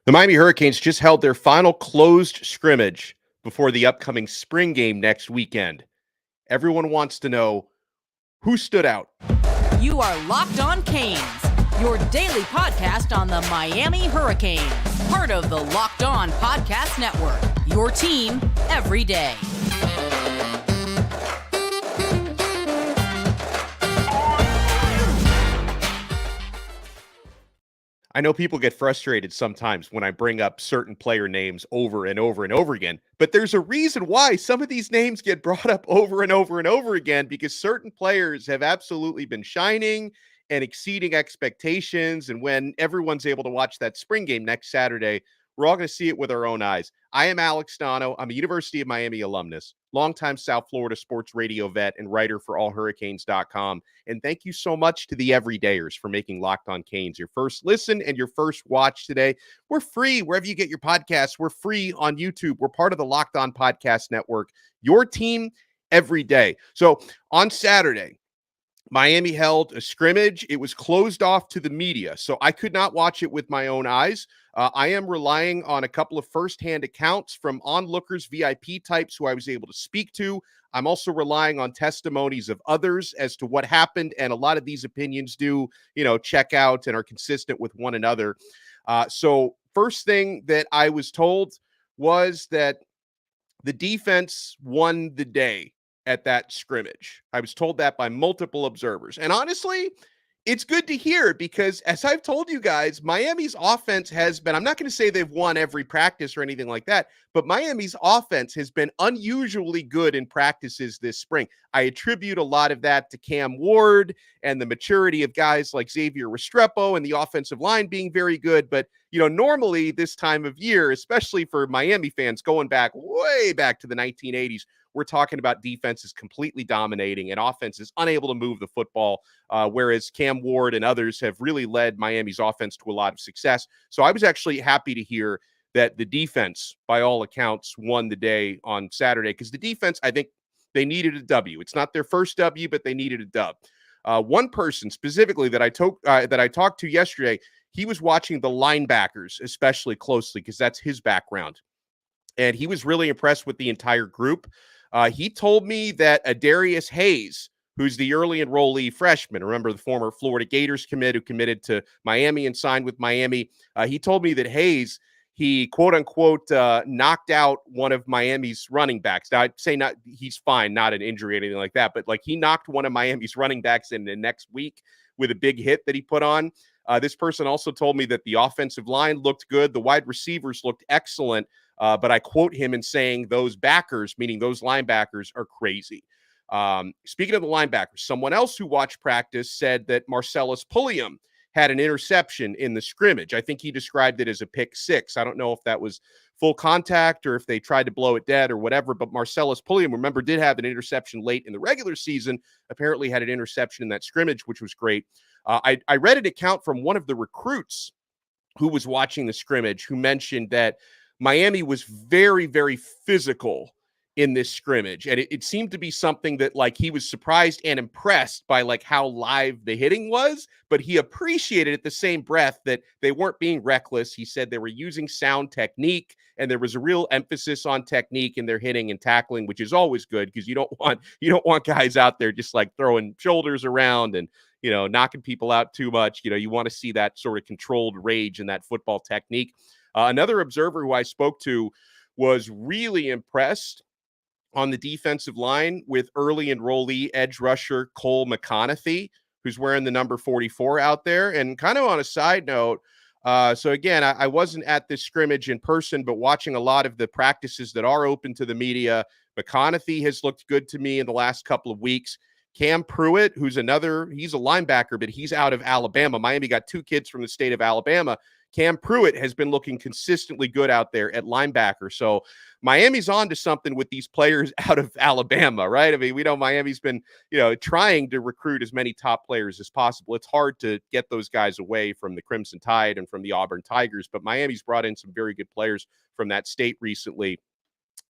The Miami Hurricanes just held their final closed scrimmage before the upcoming spring game next weekend. Everyone wants to know who stood out. You are Locked On Canes, your daily podcast on the Miami Hurricanes, part of the Locked On Podcast Network, your team every day. I know people get frustrated sometimes when I bring up certain player names over and over and over again, but there's a reason why some of these names get brought up over and over and over again, because certain players have absolutely been shining and exceeding expectations. And when everyone's able to watch that spring game next Saturday, we're all going to see it with our own eyes. I am Alex Donno. I'm a University of Miami alumnus, longtime South Florida sports radio vet, and writer for allhurricanes.com. And thank you so much to the everydayers for making Locked On Canes your first listen and your first watch today. We're free wherever you get your podcasts. We're free on YouTube. We're part of the Locked On Podcast Network, your team every day. So on Saturday, Miami held a scrimmage. It was closed off to the media, so I could not watch it with my own eyes. I am relying on a couple of firsthand accounts from onlookers, VIP types who I was able to speak to. I'm also relying on testimonies of others as to what happened, and a lot of these opinions do, check out and are consistent with one another. So first thing that I was told was that the defense won the day at that scrimmage. I was told that by multiple observers. And honestly, it's good to hear, because as I've told you guys, Miami's offense has been, I'm not going to say they've won every practice or anything like that, but Miami's offense has been unusually good in practices this spring. I attribute a lot of that to Cam Ward and the maturity of guys like Xavier Restrepo and the offensive line being very good. But, normally this time of year, especially for Miami fans going back way back to the 1980s, we're talking about defenses completely dominating and offenses unable to move the football, whereas Cam Ward and others have really led Miami's offense to a lot of success. So I was actually happy to hear that the defense, by all accounts, won the day on Saturday, because the defense, I think they needed a W. It's not their first W, but they needed a dub. One person specifically that I talked to yesterday, he was watching the linebackers especially closely because that's his background. And he was really impressed with the entire group. He told me that Adarius Hayes, who's the early enrollee freshman, remember the former Florida Gators commit who committed to Miami and signed with Miami, he told me that Hayes, he quote-unquote knocked out one of Miami's running backs. Now, I'd say not, he's fine, not an injury or anything like that, but like he knocked one of Miami's running backs in the next week with a big hit that he put on. This person also told me that the offensive line looked good. The wide receivers looked excellent. But I quote him in saying those backers, meaning those linebackers, are crazy. Speaking of the linebackers, someone else who watched practice said that Marcellus Pulliam had an interception in the scrimmage. I think he described it as a pick six. I don't know if that was full contact or if they tried to blow it dead or whatever, but Marcellus Pulliam, remember, did have an interception late in the regular season, apparently had an interception in that scrimmage, which was great. I read an account from one of the recruits who was watching the scrimmage who mentioned that Miami was very, very physical in this scrimmage. And it seemed to be something that, like, he was surprised and impressed by, like, how live the hitting was, but he appreciated at the same breath that they weren't being reckless. He said they were using sound technique, and there was a real emphasis on technique in their hitting and tackling, which is always good, because you don't want guys out there just like throwing shoulders around and, knocking people out too much. You want to see that sort of controlled rage and that football technique. Another observer who I spoke to was really impressed on the defensive line with early enrollee edge rusher Cole McConathy, who's wearing the number 44 out there. And kind of on a side note, so again, I wasn't at this scrimmage in person, but watching a lot of the practices that are open to the media, McConathy has looked good to me in the last couple of weeks. Cam Pruitt, he's a linebacker, but he's out of Alabama. Miami got two kids from the state of Alabama. Cam Pruitt has been looking consistently good out there at linebacker. So Miami's on to something with these players out of Alabama, right? I mean, we know Miami's been, trying to recruit as many top players as possible. It's hard to get those guys away from the Crimson Tide and from the Auburn Tigers, but Miami's brought in some very good players from that state recently.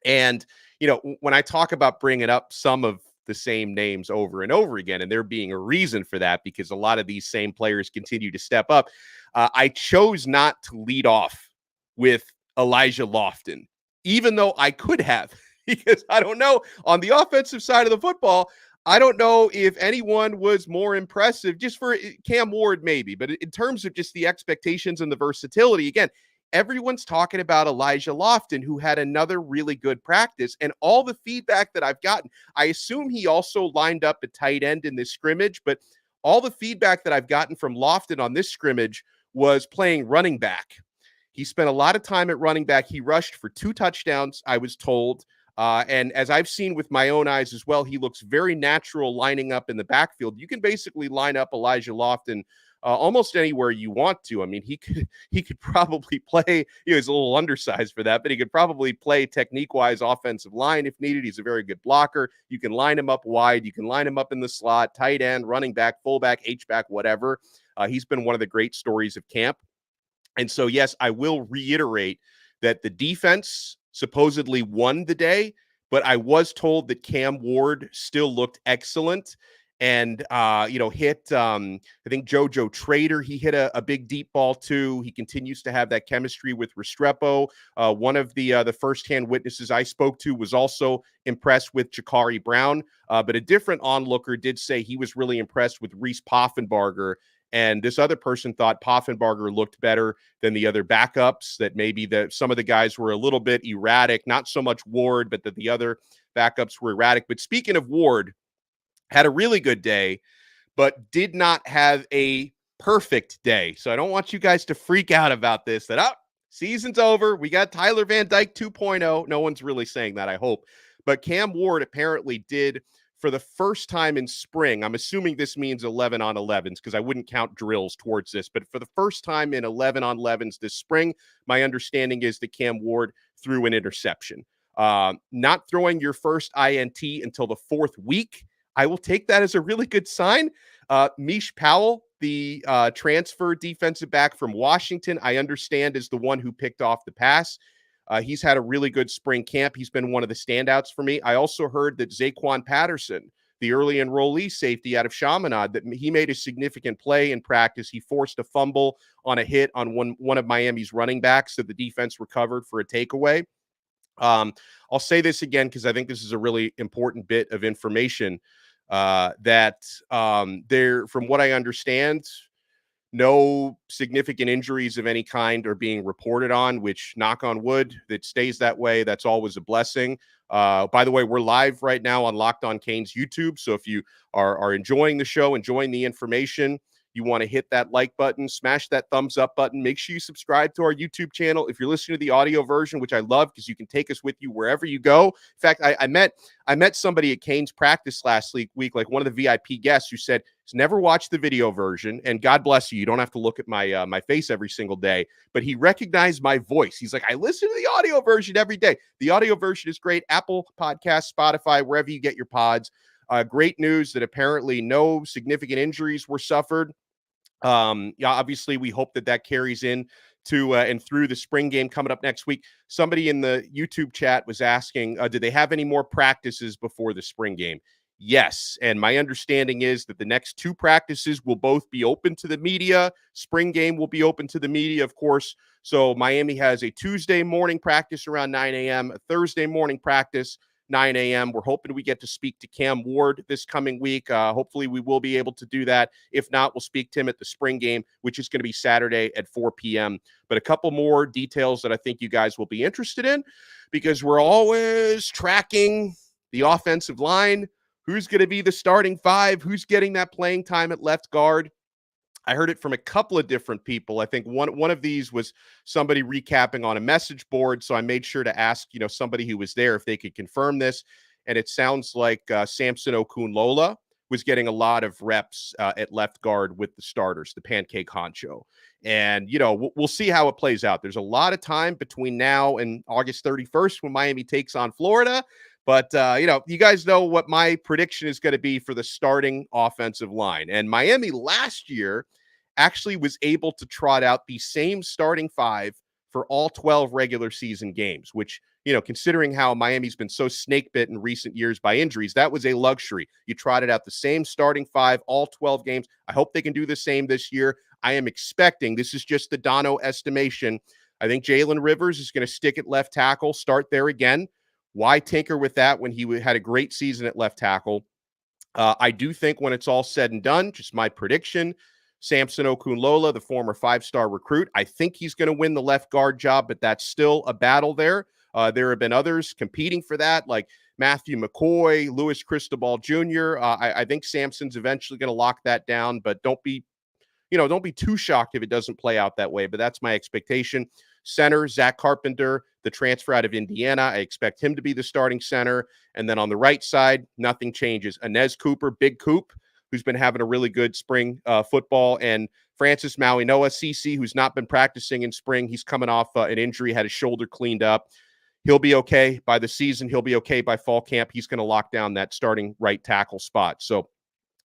And, when I talk about bringing up some of the same names over and over again, and there being a reason for that, because a lot of these same players continue to step up, I chose not to lead off with Elija Lofton, even though I could have, because I don't know, on the offensive side of the football, I don't know if anyone was more impressive, just for Cam Ward maybe, but in terms of just the expectations and the versatility, again, everyone's talking about Elija Lofton, who had another really good practice, and all the feedback that I've gotten, I assume he also lined up at tight end in this scrimmage, but all the feedback that I've gotten from Lofton on this scrimmage was playing running back. He spent a lot of time at running back. He rushed for 2 touchdowns, I was told. And as I've seen with my own eyes as well, he looks very natural lining up in the backfield. You can basically line up Elija Lofton almost anywhere you want to. I mean, he could probably play. He's a little undersized for that, but he could probably play technique-wise offensive line if needed. He's a very good blocker. You can line him up wide. You can line him up in the slot, tight end, running back, fullback, H-back, whatever. He's been one of the great stories of camp. And so, yes, I will reiterate that the defense supposedly won the day, but I was told that Cam Ward still looked excellent and, hit, I think JoJo Trader, he hit a big deep ball too. He continues to have that chemistry with Restrepo. One of the firsthand witnesses I spoke to was also impressed with Jakari Brown, but a different onlooker did say he was really impressed with Reese Poffenbarger. And this other person thought Poffenbarger looked better than the other backups, that maybe some of the guys were a little bit erratic, not so much Ward, but that the other backups were erratic. But speaking of Ward, had a really good day, but did not have a perfect day. So I don't want you guys to freak out about this, that, season's over. We got Tyler Van Dyke 2.0. No one's really saying that, I hope. But Cam Ward apparently did, for the first time in spring, I'm assuming this means 11 on 11s because I wouldn't count drills towards this, but for the first time in 11 on 11s this spring, my understanding is that Cam Ward threw an interception. Not throwing your first INT until the 4th week, I will take that as a really good sign. Meesh Powell, the transfer defensive back from Washington, I understand is the one who picked off the pass. He's had a really good spring camp. He's been one of the standouts for me. I also heard that Zaquan Patterson, the early enrollee safety out of Chaminade, that he made a significant play in practice. He forced a fumble on a hit on one of Miami's running backs that the defense recovered for a takeaway. I'll say this again because I think this is a really important bit of information that there, from what I understand, no significant injuries of any kind are being reported on, which, knock on wood, that stays that way. That's always a blessing. By the way, we're live right now on Locked On Canes YouTube. So if you are enjoying the show, enjoying the information, you want to hit that like button, smash that thumbs up button. Make sure you subscribe to our YouTube channel. If you're listening to the audio version, which I love because you can take us with you wherever you go. In fact, I met somebody at Canes practice last week, like one of the VIP guests, who said he's never watched the video version. And God bless you. You don't have to look at my face every single day. But he recognized my voice. He's like, I listen to the audio version every day. The audio version is great. Apple Podcasts, Spotify, wherever you get your pods. Great news that apparently no significant injuries were suffered. Obviously, we hope that carries in to and through the spring game coming up next week. Somebody in the YouTube chat was asking, did they have any more practices before the spring game? Yes. And my understanding is that the next 2 practices will both be open to the media. Spring game will be open to the media, of course. So Miami has a Tuesday morning practice around 9 a.m., a Thursday morning practice 9 a.m. We're hoping we get to speak to Cam Ward this coming week. Hopefully we will be able to do that. If not, we'll speak to him at the spring game, which is going to be Saturday at 4 p.m. But a couple more details that I think you guys will be interested in, because we're always tracking the offensive line. Who's going to be the starting 5? Who's getting that playing time at left guard? I heard it from a couple of different people. I think one of these was somebody recapping on a message board. So I made sure to ask, somebody who was there if they could confirm this. And it sounds like Samson Okunlola was getting a lot of reps at left guard with the starters, the pancake honcho. And, we'll see how it plays out. There's a lot of time between now and August 31st when Miami takes on Florida. But, you guys know what my prediction is going to be for the starting offensive line. And Miami last year actually was able to trot out the same starting 5 for all 12 regular season games, which, considering how Miami's been so snake bit in recent years by injuries, that was a luxury. You trotted out the same starting 5, all 12 games. I hope they can do the same this year. I am expecting, this is just the Donno estimation, I think Jalen Rivers is going to stick at left tackle, start there again. Why tinker with that when he had a great season at left tackle? I do think when it's all said and done, just my prediction, Samson Okunlola, the former 5-star recruit, I think he's going to win the left guard job, but that's still a battle there. There have been others competing for that, like Matthew McCoy, Louis Cristobal Jr. I think Samson's eventually going to lock that down, but don't be too shocked if it doesn't play out that way, but that's my expectation. Center, Zach Carpenter, the transfer out of Indiana. I expect him to be the starting center. And then on the right side, nothing changes. Inez Cooper, Big Coop, who's been having a really good spring football, and Francis Mauinoa, CC, who's not been practicing in spring. He's coming off an injury, had his shoulder cleaned up. He'll be okay by the season. He'll be okay by fall camp. He's going to lock down that starting right tackle spot. So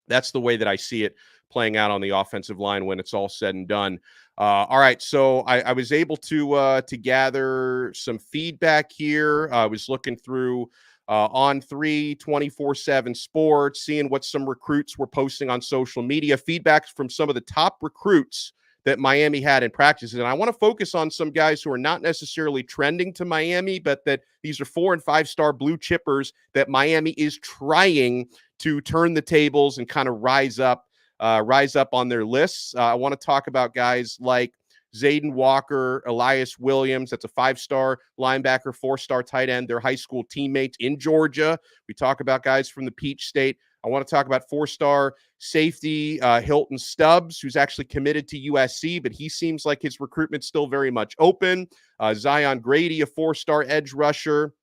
that's the way that I see it playing out on the offensive line when it's all said and done. All right, so I was able to gather some feedback here. I was looking through On3, 24/7 Sports, seeing what some recruits were posting on social media, feedback from some of the top recruits that Miami had in practices. And I want to focus on some guys who are not necessarily trending to Miami, but that these are 4- and 5-star blue chippers that Miami is trying to turn the tables and kind of rise up on their lists. I want to talk about guys like Zayden Walker, Elyiss Williams. That's a 5-star linebacker, 4-star tight end. They're high school teammates in Georgia. We talk about guys from the Peach State. I want to talk about 4-star safety Hylton Stubbs, who's actually committed to USC, but he seems like his recruitment's still very much open. Zion Grady, a 4-star edge rusher.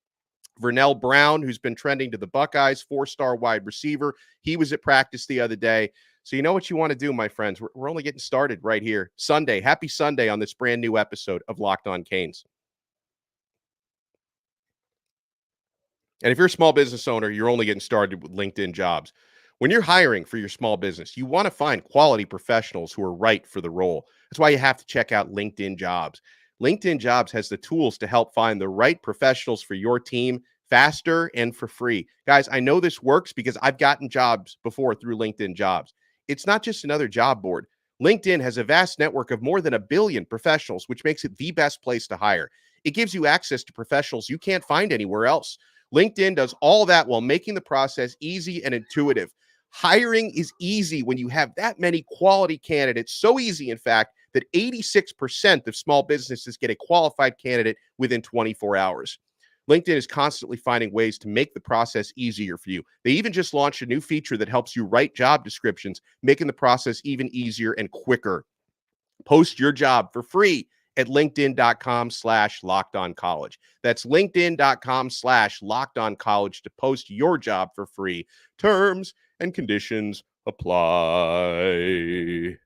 Vernell Brown, who's been trending to the Buckeyes, 4-star wide receiver. He was at practice the other day. So you know what you want to do, my friends. We're only getting started right here. Sunday. Happy Sunday on this brand new episode of Locked On Canes. And if you're a small business owner, you're only getting started with LinkedIn Jobs. When you're hiring for your small business, you want to find quality professionals who are right for the role. That's why you have to check out LinkedIn Jobs. LinkedIn Jobs has the tools to help find the right professionals for your team faster and for free. Guys, I know this works because I've gotten jobs before through LinkedIn Jobs. It's not just another job board. LinkedIn has a vast network of more than 1 billion professionals, which makes it the best place to hire. It gives you access to professionals you can't find anywhere else. LinkedIn does all that while making the process easy and intuitive. Hiring is easy when you have that many quality candidates. So easy, in fact, that 86% of small businesses get a qualified candidate within 24 hours. LinkedIn is constantly finding ways to make the process easier for you. They even just launched a new feature that helps you write job descriptions, making the process even easier and quicker. Post your job for free at linkedin.com/lockedoncollege. That's linkedin.com/lockedoncollege to post your job for free. Terms and conditions apply.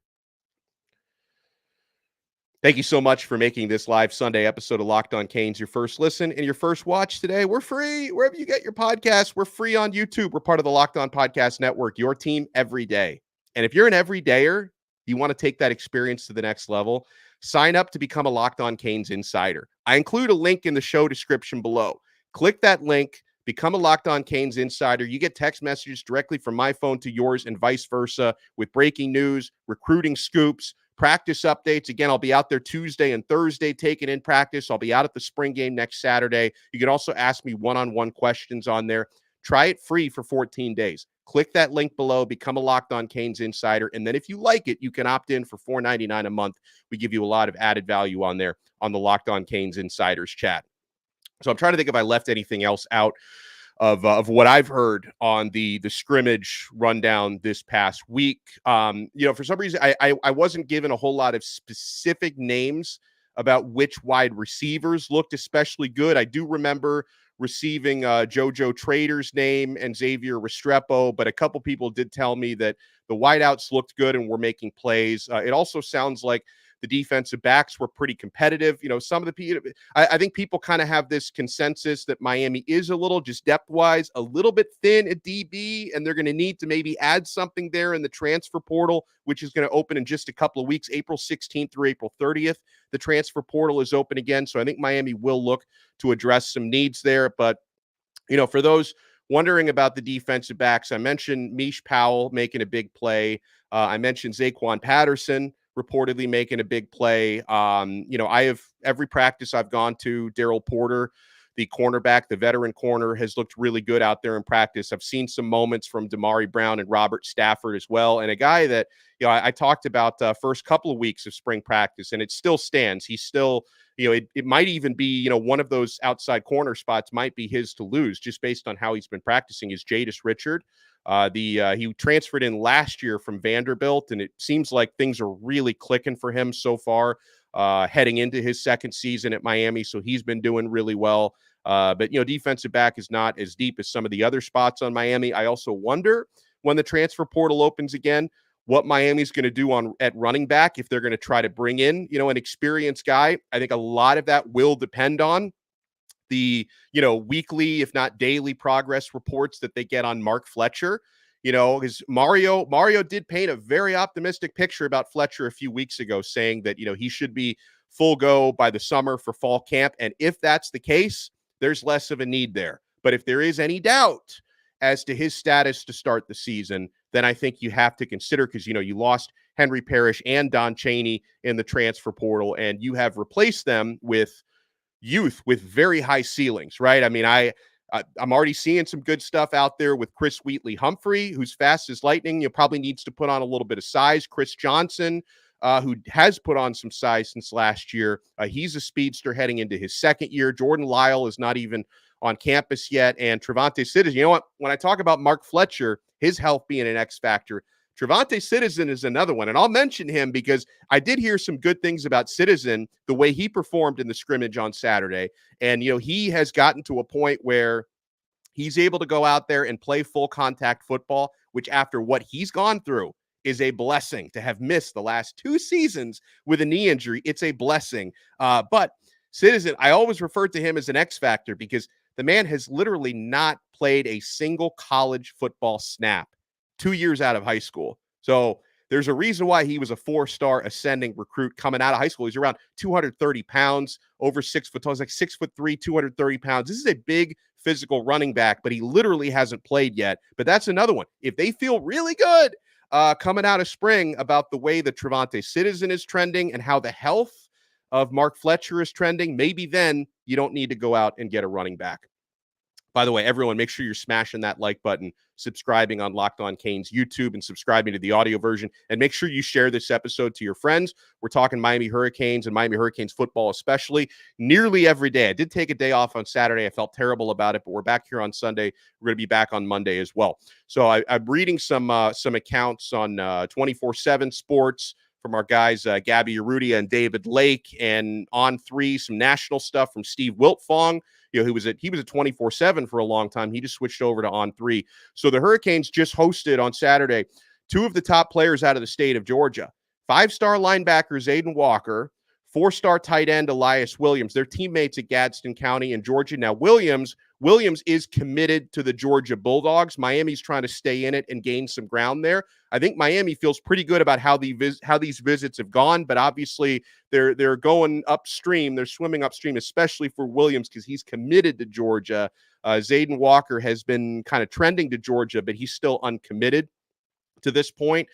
Thank you so much for making this live Sunday episode of Locked On Canes your first listen and your first watch today. We're free wherever you get your podcasts. We're free on YouTube. We're part of the Locked On Podcast Network, your team every day. And if you're an everydayer, you want to take that experience to the next level, sign up to become a Locked On Canes insider. I include a link in the show description below. Click that link, become a Locked On Canes insider. You get text messages directly from my phone to yours and vice versa with breaking news, recruiting scoops, practice updates. Again, I'll be out there Tuesday and Thursday taking in practice. I'll be out at the spring game next Saturday. You can also ask me one-on-one questions on there. Try it free for 14 days. Click that link below, become a Locked On Canes insider, and then if you like it, you can opt in for $4.99 a month. We give you a lot of added value on there on the Locked On Canes insiders chat. So I'm trying to think if I left anything else out of what I've heard on the scrimmage rundown this past week. For some reason, I wasn't given a whole lot of specific names about which wide receivers looked especially good. I do remember receiving JoJo Trader's name and Xavier Restrepo, but a couple people did tell me that the wideouts looked good and were making plays. It also sounds like the defensive backs were pretty competitive. Some of the people, I think people kind of have this consensus that Miami is a little, just depth-wise, a little bit thin at DB, and they're going to need to maybe add something there in the transfer portal, which is going to open in just a couple of weeks, April 16th through April 30th. The transfer portal is open again, so I think Miami will look to address some needs there. But, for those wondering about the defensive backs, I mentioned Meesh Powell making a big play. I mentioned Zaquan Patterson reportedly making a big play. I have every practice I've gone to, Daryl Porter, the cornerback, the veteran corner, has looked really good out there in practice. I've seen some moments from Damari Brown and Robert Stafford as well. And a guy that, I talked about first couple of weeks of spring practice, and it still stands. He's still, it might even be, one of those outside corner spots might be his to lose just based on how he's been practicing, is Jadis Richard. He transferred in last year from Vanderbilt, and it seems like things are really clicking for him so far, heading into his second season at Miami. So he's been doing really well. But defensive back is not as deep as some of the other spots on Miami. I also wonder, when the transfer portal opens again, what Miami's going to do at running back, if they're going to try to bring in, an experienced guy. I think a lot of that will depend on the, weekly, if not daily, progress reports that they get on Mark Fletcher. Because Mario did paint a very optimistic picture about Fletcher a few weeks ago, saying that, he should be full go by the summer for fall camp. And if that's the case, there's less of a need there. But if there is any doubt as to his status to start the season, then I think you have to consider, because, you lost Henry Parrish and Don Chaney in the transfer portal, and you have replaced them with youth with very high ceilings, right? I mean, I'm already seeing some good stuff out there with Chris Wheatley Humphrey, who's fast as lightning. Probably needs to put on a little bit of size. Chris Johnson, who has put on some size since last year. He's a speedster heading into his second year. Jordan Lyle is not even on campus yet. And Trevante Citizen, you know what? When I talk about Mark Fletcher, his health being an X factor, Trevante Citizen is another one. And I'll mention him because I did hear some good things about Citizen, the way he performed in the scrimmage on Saturday. And, he has gotten to a point where he's able to go out there and play full contact football, which, after what he's gone through, is a blessing. To have missed the last 2 seasons with a knee injury, it's a blessing. But Citizen, I always referred to him as an X factor because the man has literally not played a single college football snap 2 years out of high school. So there's a reason why he was a 4-star ascending recruit coming out of high school. He's around 230 pounds, over 6 foot tall. He's like 6'3", 230 pounds. This is a big physical running back, but he literally hasn't played yet. But that's another one. If they feel really good coming out of spring about the way the Trevante Citizen is trending and how the health of Mark Fletcher is trending, maybe then you don't need to go out and get a running back. By the way, everyone, make sure you're smashing that like button, subscribing on Locked On Canes YouTube, and subscribing to the audio version. And make sure you share this episode to your friends. We're talking Miami Hurricanes and Miami Hurricanes football, especially, nearly every day. I did take a day off on Saturday. I felt terrible about it, but we're back here on Sunday. We're going to be back on Monday as well. So I'm reading some accounts on 24/7 Sports from our guys, Gabby Urrutia and David Lake, and On3, some national stuff from Steve Wiltfong. He was at 24/7 for a long time. He just switched over to On3. So the Hurricanes just hosted on Saturday 2 of the top players out of the state of Georgia. 5-star linebacker Zayden Walker, 4-star tight end Elyiss Williams. They're teammates at Gadsden County in Georgia. Now, Williams is committed to the Georgia Bulldogs. Miami's trying to stay in it and gain some ground there. I think Miami feels pretty good about how these visits have gone, but obviously they're going upstream. They're swimming upstream, especially for Williams, because he's committed to Georgia. Zayden Walker has been kind of trending to Georgia, but he's still uncommitted to this point.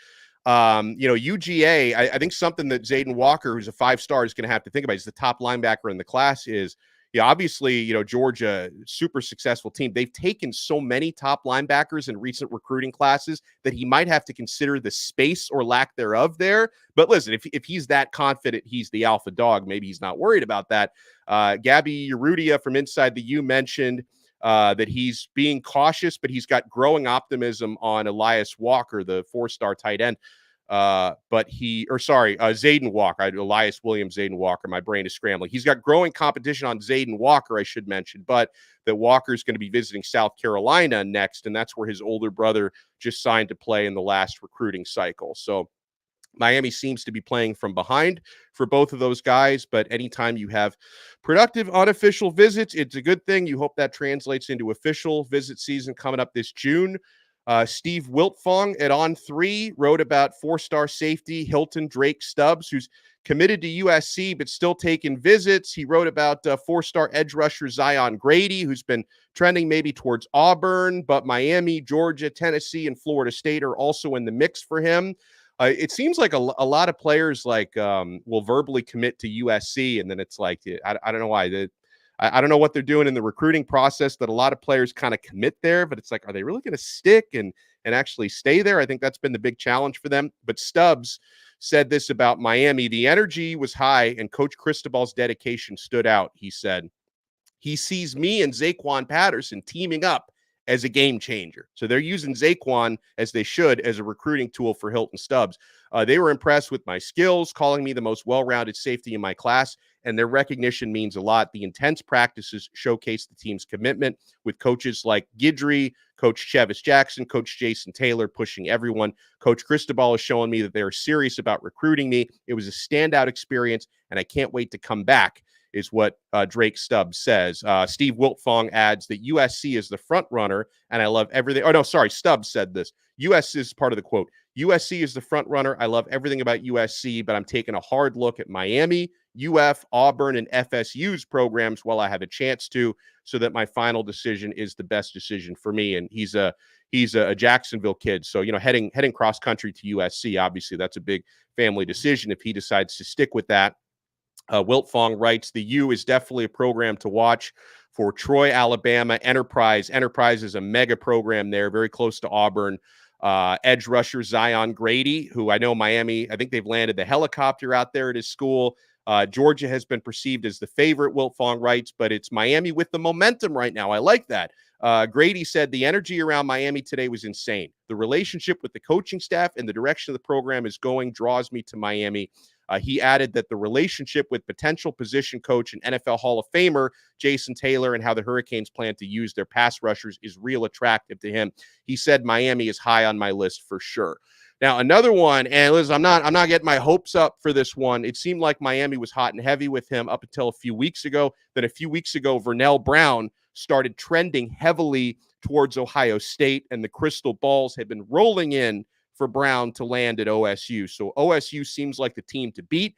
UGA, I think something that Zayden Walker, who's a 5-star, is going to have to think about, he's the top linebacker in the class, is, obviously, Georgia, super successful team. They've taken so many top linebackers in recent recruiting classes that he might have to consider the space or lack thereof there. But listen, if he's that confident he's the alpha dog, maybe he's not worried about that. Gabby Urrutia from Inside the U mentioned that he's being cautious, but he's got growing optimism on Elyiss Walker, the 4-star tight end. Zayden Walker, Elyiss Williams, Zayden Walker. My brain is scrambling. He's got growing competition on Zayden Walker, I should mention, but that Walker's going to be visiting South Carolina next, and that's where his older brother just signed to play in the last recruiting cycle. So Miami seems to be playing from behind for both of those guys, but anytime you have productive unofficial visits, it's a good thing. You hope that translates into official visit season coming up this June. Steve Wiltfong at On3 wrote about 4-star safety Hilton Drake Stubbs, who's committed to USC but still taking visits. He wrote about 4-star edge rusher Zion Grady, who's been trending maybe towards Auburn, but Miami, Georgia, Tennessee, and Florida State are also in the mix for him. It seems like a lot of players will verbally commit to USC, and then it's like I don't know why. I don't know what they're doing in the recruiting process that a lot of players kind of commit there, but it's like, are they really going to stick and actually stay there? I think that's been the big challenge for them. But Stubbs said this about Miami: the energy was high, and Coach Cristobal's dedication stood out. He said he sees me and Zaquan Patterson teaming up as a game changer. So they're using Zaquan, as they should, as a recruiting tool for Hylton Stubbs. They were impressed with my skills, calling me the most well-rounded safety in my class, and their recognition means a lot. The intense practices showcase the team's commitment with coaches like Guidry, Coach Chevis Jackson, Coach Jason Taylor pushing everyone. Coach Cristobal is showing me that they're serious about recruiting me. It was a standout experience, and I can't wait to come back, is what Drake Stubbs says. Steve Wiltfong adds that USC is the front runner, and I love everything. Oh, no, sorry. Stubbs said this. USC is part of the quote. USC is the front runner. I love everything about USC, but I'm taking a hard look at Miami, UF, Auburn, and FSU's programs while I have a chance to, so that my final decision is the best decision for me. And he's a Jacksonville kid. So, heading cross country to USC, obviously that's a big family decision if he decides to stick with that. Wiltfong writes, the U is definitely a program to watch for Troy, Alabama. Enterprise is a mega program there, very close to Auburn. Edge rusher Zion Grady, who I know Miami, I think they've landed the helicopter out there at his school. Georgia has been perceived as the favorite, Wiltfong writes, but it's Miami with the momentum right now. I like that. Grady said the energy around Miami today was insane. The relationship with the coaching staff and the direction the program is going draws me to Miami. He added that the relationship with potential position coach and NFL Hall of Famer Jason Taylor and how the Hurricanes plan to use their pass rushers is real attractive to him. He said Miami is high on my list for sure. Now, another one, and Liz, I'm not getting my hopes up for this one. It seemed like Miami was hot and heavy with him up until a few weeks ago. Then a few weeks ago, Vernell Brown started trending heavily towards Ohio State, and the crystal balls had been rolling in for Brown to land at OSU. So OSU seems like the team to beat.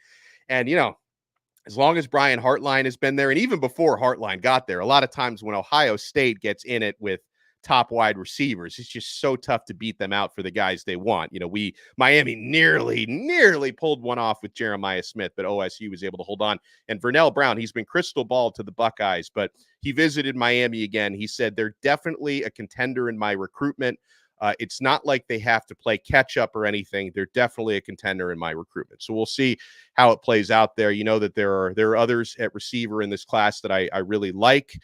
And, as long as Brian Hartline has been there, and even before Hartline got there, a lot of times when Ohio State gets in it with top wide receivers, it's just so tough to beat them out for the guys they want. Miami nearly pulled one off with Jeremiah Smith, but OSU was able to hold on. And Vernell Brown, he's been crystal ball to the Buckeyes, but he visited Miami again. He said they're definitely a contender in my recruitment. It's not like they have to play catch up or anything. They're definitely a contender in my recruitment. So we'll see how it plays out there. That there are others at receiver in this class that I really like,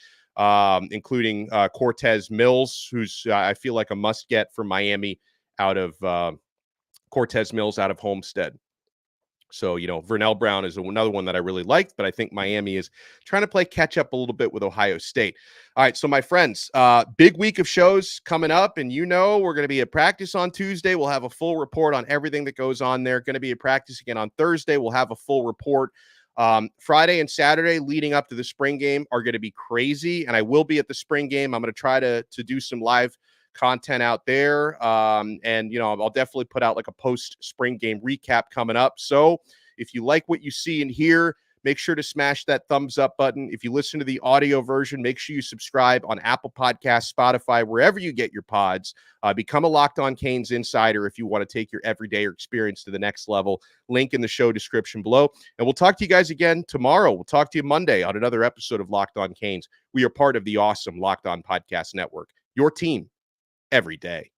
including Cortez Mills, who's I feel like a must get for Miami out of Cortez Mills out of Homestead. So, Vernell Brown is another one that I really liked, but I think Miami is trying to play catch up a little bit with Ohio State. All right, so my friends, big week of shows coming up, and we're going to be at practice on Tuesday. We'll have a full report on everything that goes on there. Going to be at practice again on Thursday. We'll have a full report. Friday and Saturday leading up to the spring game are going to be crazy, and I will be at the spring game. I'm going to try to do some live content out there. And I'll definitely put out like a post spring game recap coming up. So if you like what you see and hear, make sure to smash that thumbs up button. If you listen to the audio version, make sure you subscribe on Apple Podcasts, Spotify, wherever you get your pods. Become a Locked On Canes insider if you want to take your everyday experience to the next level. Link in the show description below. And we'll talk to you guys again tomorrow. We'll talk to you Monday on another episode of Locked On Canes. We are part of the awesome Locked On Podcast Network, your team every day.